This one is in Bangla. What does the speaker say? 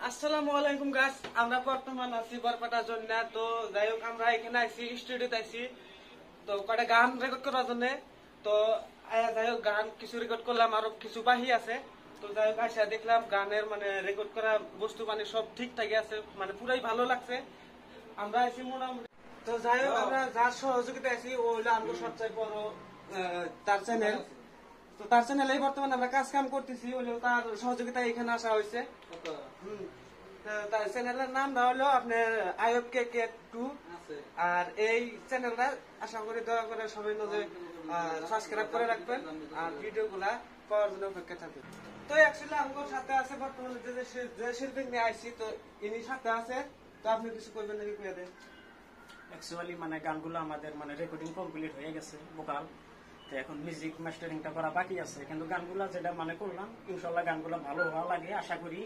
আসসালামু আলাইকুম গাছ। আমরা বর্তমান আছি বরপাটার জন্য। তো যাই হোক, আমরা এখানে আইছি, স্টুডিওতে আইছি তো কটা গান রেকর্ড করার জন্য। তো যাই হোক, গান কিছু রেকর্ড করলাম, আরো কিছু বাহি আছে। তো যাই হোক, আইসা দেখলাম গানের রেকর্ড করা বস্তু সব ঠিকঠাকই আছে, পুরাই ভালো লাগছে। আমরা আইছি মোটামুটি। তো যাই হোক, আমরা যার সহযোগিতা আছি ও হলো আমাদের সবচেয়ে বড় তার চ্যানেল। তো তার চ্যানেলে বর্তমানে আমরা কাজ কাম করতেছি, হলেও তার সহযোগিতা এখানে আসা হয়েছে। তার চ্যানেলের নামটা হলো আপনার আইএফ কে কে 2। আর এই চ্যানেলটা আশা করি দয়া করে সবাই নজরে সাবস্ক্রাইব করে রাখবেন আর ভিডিও গুলা পাওয়ার জন্য অপেক্ষা থাকবেন। তো অ্যাকচুয়ালি আমার সাথে আছে বর্তমানে যে শিল্পী নিয়ে আইছি, তো ইনি সাথে আছে। তো আপনি কিছু করবেন নাকি কুয়া দেন? অ্যাকচুয়ালি গানগুলো আমাদের রেকর্ডিং কমপ্লিট হয়ে গেছে ভোকাল। তো এখন মিউজিক মাস্টারিংটা করা বাকি আছে, কিন্তু গানগুলা যেটা করলাম ইনশাল্লাহ গানগুলো ভালো হওয়া লাগে আশা করি।